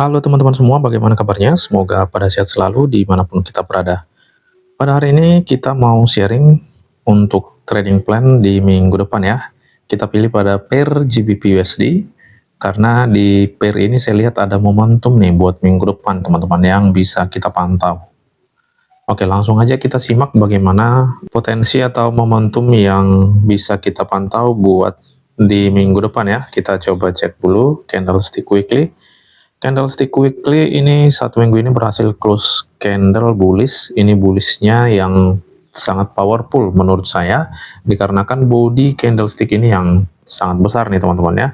Halo teman-teman semua, bagaimana kabarnya? Semoga pada sehat selalu dimanapun kita berada. Pada hari ini kita mau sharing untuk trading plan di minggu depan ya. Kita pilih pada pair GBP USD, karena di pair ini saya lihat ada momentum nih buat minggu depan teman-teman yang bisa kita pantau. Oke, langsung aja kita simak bagaimana potensi atau momentum yang bisa kita pantau buat di minggu depan ya. Kita coba cek dulu candlestick weekly. Candlestick weekly ini satu minggu ini berhasil close candle bullish. Ini bullishnya yang sangat powerful menurut saya, dikarenakan body candlestick ini yang sangat besar nih teman-teman ya.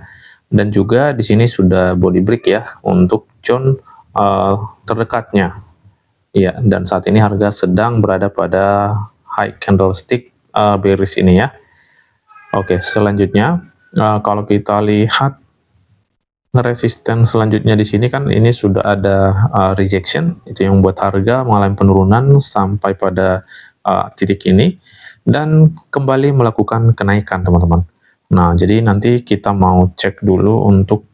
Dan juga di sini sudah body break ya untuk zone terdekatnya. Ya, dan saat ini harga sedang berada pada high candlestick bearish ini ya. Oke, selanjutnya kalau kita lihat resisten selanjutnya di sini kan ini sudah ada rejection, itu yang membuat harga mengalami penurunan sampai pada titik ini dan kembali melakukan kenaikan teman-teman. Nah, jadi nanti kita mau cek dulu untuk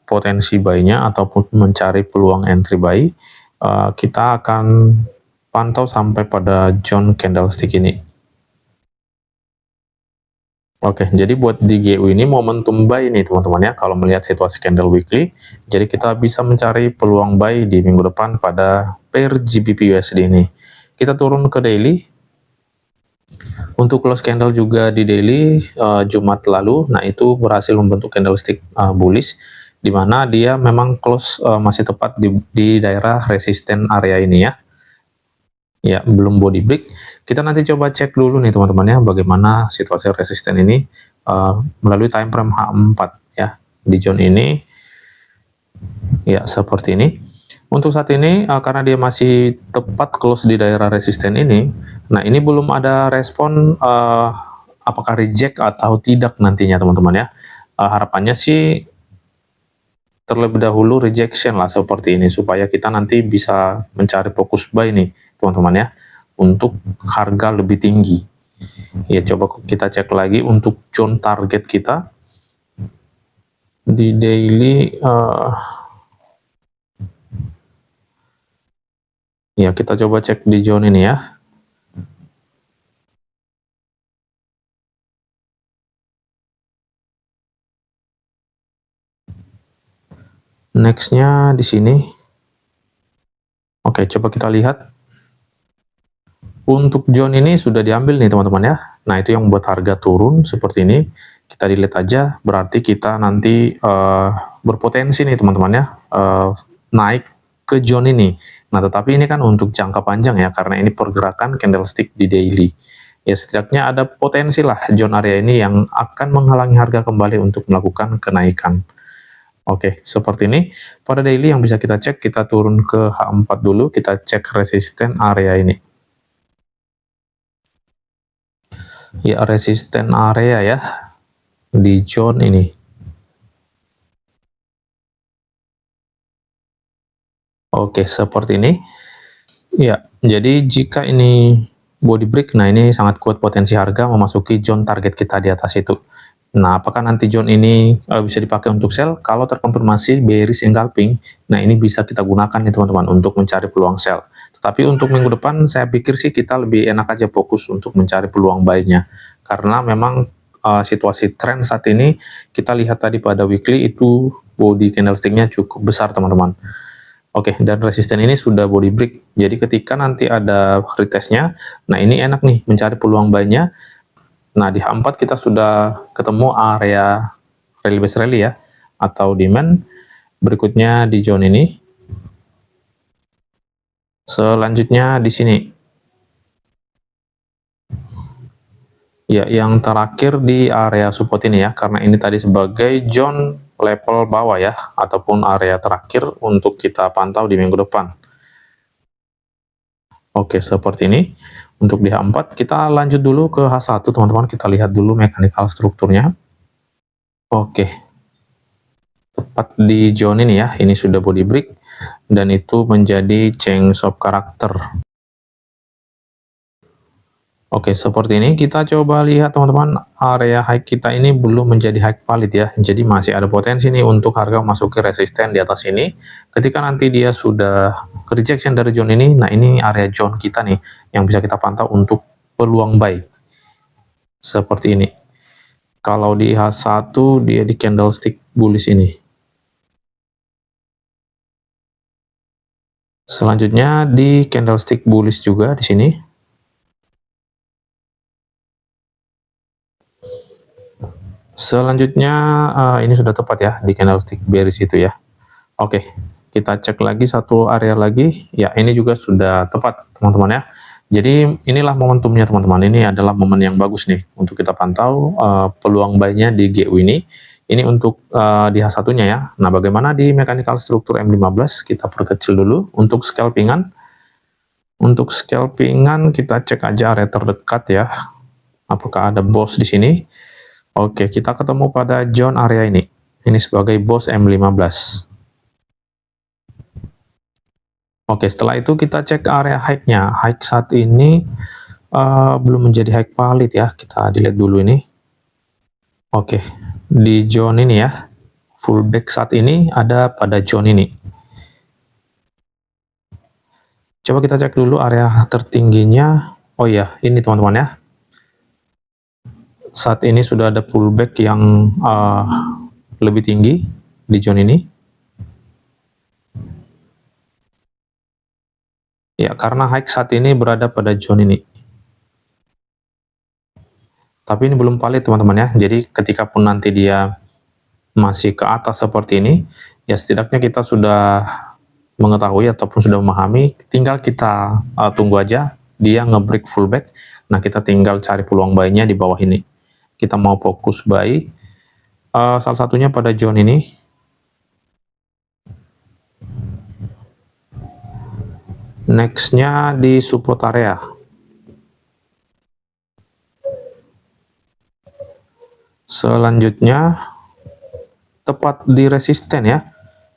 potensi buy-nya ataupun mencari peluang entry buy. Kita akan pantau sampai pada zone candlestick ini. Oke, jadi buat di GU ini momentum buy nih teman-teman ya, kalau melihat situasi candle weekly, jadi kita bisa mencari peluang buy di minggu depan pada pair GBP USD ini. Kita turun ke daily, untuk close candle juga di daily Jumat lalu, nah itu berhasil membentuk candlestick bullish, di mana dia memang close masih tepat di daerah resisten area ini ya. Ya, belum body break. Kita nanti coba cek dulu nih teman-teman ya, bagaimana situasi resisten ini melalui time frame H4 ya. Di zone ini, ya seperti ini. Untuk saat ini, karena dia masih tepat close di daerah resisten ini, nah ini belum ada respon apakah reject atau tidak nantinya teman-teman ya. Harapannya sih terlebih dahulu rejection lah seperti ini, supaya kita nanti bisa mencari fokus buy nih teman-teman ya, untuk harga lebih tinggi ya. Coba kita cek lagi untuk zone target kita di daily ya, kita coba cek di zone ini ya. Nextnya di sini. Oke, coba kita lihat untuk zone ini sudah diambil nih teman-teman ya. Nah, itu yang membuat harga turun seperti ini. Kita delete aja, berarti kita nanti berpotensi nih teman-teman ya, naik ke zone ini. Nah, tetapi ini kan untuk jangka panjang ya, karena ini pergerakan candlestick di daily. Ya, setidaknya ada potensi lah zone area ini yang akan menghalangi harga kembali untuk melakukan kenaikan. Oke, seperti ini. Pada daily yang bisa kita cek, kita turun ke H4 dulu, kita cek resisten area ini. Ya, resisten area ya, di zone ini. Oke, seperti ini. Ya, jadi jika ini body break, nah ini sangat kuat potensi harga memasuki zone target kita di atas itu. Nah, apakah nanti zone ini bisa dipakai untuk sell? Kalau terkonfirmasi bearish engulfing, nah ini bisa kita gunakan nih teman-teman untuk mencari peluang sell. Tetapi untuk minggu depan saya pikir sih kita lebih enak aja fokus untuk mencari peluang buy-nya. Karena memang situasi tren saat ini, kita lihat tadi pada weekly itu body candlestick-nya cukup besar teman-teman. Oke, dan resisten ini sudah body break. Jadi ketika nanti ada retestnya, nah ini enak nih mencari peluang buy-nya. Nah, di H4 kita sudah ketemu area rally base rally ya, atau demand. Berikutnya di zone ini. Selanjutnya di sini. Ya, yang terakhir di area support ini ya, karena ini tadi sebagai zone level bawah ya, ataupun area terakhir untuk kita pantau di minggu depan. Oke, seperti ini. Untuk di H4, kita lanjut dulu ke H1 teman-teman, kita lihat dulu mechanical strukturnya. Oke, tepat di zone ini ya, ini sudah body break, dan itu menjadi change of character. Oke, seperti ini kita coba lihat teman-teman, area high kita ini belum menjadi high valid ya. Jadi masih ada potensi nih untuk harga masuk ke resisten di atas ini. Ketika nanti dia sudah rejection dari zone ini, nah ini area zone kita nih yang bisa kita pantau untuk peluang buy. Seperti ini. Kalau di H1 dia di candlestick bullish ini. Selanjutnya di candlestick bullish juga di sini. Selanjutnya ini sudah tepat ya di candlestick bearish itu ya. Oke, kita cek lagi satu area lagi. Ya, ini juga sudah tepat teman-teman ya. Jadi inilah momentumnya teman-teman. Ini adalah momen yang bagus nih untuk kita pantau peluang buy-nya di GU ini. Ini untuk di H1-nya ya. Nah, bagaimana di mechanical struktur M15? Kita perkecil dulu untuk scalpingan. Untuk scalpingan kita cek aja area terdekat ya. Apakah ada boss di sini? Oke, kita ketemu pada zone area ini. Ini sebagai boss M15. Oke, setelah itu kita cek area high-nya. High saat ini belum menjadi high valid ya. Kita dilihat dulu ini. Oke, di zone ini ya. Fullback saat ini ada pada zone ini. Coba kita cek dulu area tertingginya. Oh iya, ini teman-teman ya. Saat ini sudah ada pullback yang lebih tinggi di zone ini. Ya, karena high saat ini berada pada zone ini. Tapi ini belum valid teman-teman ya. Jadi ketika pun nanti dia masih ke atas seperti ini, ya setidaknya kita sudah mengetahui ataupun sudah memahami, tinggal kita tunggu aja dia nge-break fullback. Nah, kita tinggal cari peluang buy-nya di bawah ini. Kita mau fokus buy, salah satunya pada zone ini. Next-nya di support area. Selanjutnya, tepat di resisten ya.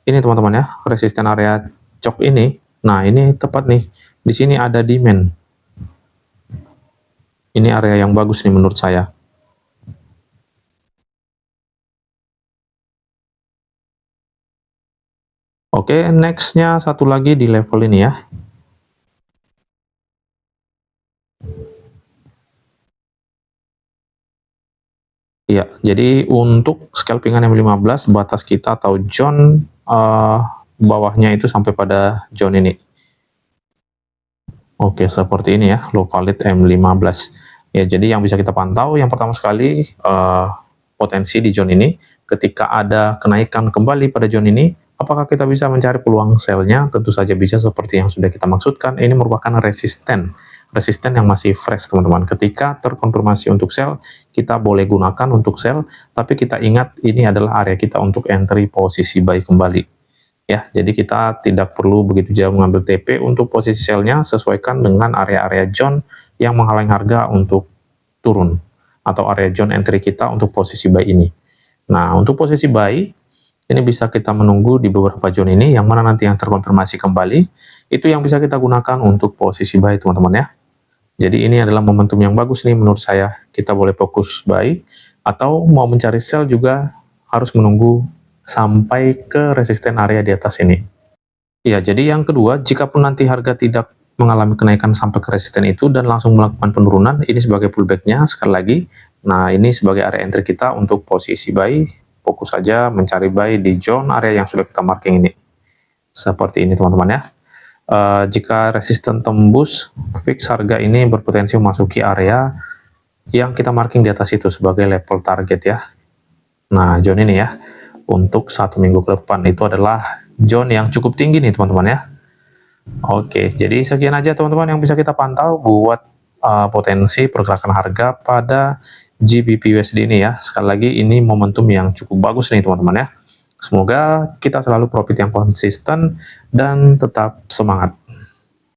Ini teman-teman ya, resisten area cok ini. Nah, ini tepat nih. Di sini ada demand. Ini area yang bagus nih menurut saya. Oke, next-nya satu lagi di level ini ya. Iya, jadi untuk scalpingan yang 15 batas kita atau zone bawahnya itu sampai pada zone ini. Oke, seperti ini ya, low valid M15. Ya, jadi yang bisa kita pantau yang pertama sekali potensi di zone ini. Ketika ada kenaikan kembali pada zone ini, apakah kita bisa mencari peluang sell-nya? Tentu saja bisa, seperti yang sudah kita maksudkan. Ini merupakan resisten yang masih fresh teman-teman. Ketika terkonfirmasi untuk sell, kita boleh gunakan untuk sell, tapi kita ingat ini adalah area kita untuk entry posisi buy kembali. Ya, jadi kita tidak perlu begitu jauh mengambil TP untuk posisi sell-nya, sesuaikan dengan area-area zone yang menghalangi harga untuk turun, atau area zone entry kita untuk posisi buy ini. Nah, untuk posisi buy, ini bisa kita menunggu di beberapa zone ini, yang mana nanti yang terkonfirmasi kembali, itu yang bisa kita gunakan untuk posisi buy teman-teman ya. Jadi ini adalah momentum yang bagus nih menurut saya. Kita boleh fokus buy, atau mau mencari sell juga harus menunggu sampai ke resisten area di atas ini. Ya, jadi yang kedua, jika pun nanti harga tidak mengalami kenaikan sampai ke resisten itu dan langsung melakukan penurunan, ini sebagai pullback-nya sekali lagi. Nah, ini sebagai area entry kita untuk posisi buy, fokus saja mencari buy di zone area yang sudah kita marking ini. Seperti ini teman-teman ya. Jika resisten tembus, fix harga ini berpotensi memasuki area yang kita marking di atas itu sebagai level target ya. Nah, zone ini ya, untuk 1 minggu ke depan itu adalah zone yang cukup tinggi nih teman-teman ya. Oke, jadi sekian aja teman-teman yang bisa kita pantau buat potensi pergerakan harga pada GBP USD ini ya. Sekali lagi ini momentum yang cukup bagus nih teman-teman ya. Semoga kita selalu profit yang konsisten dan tetap semangat.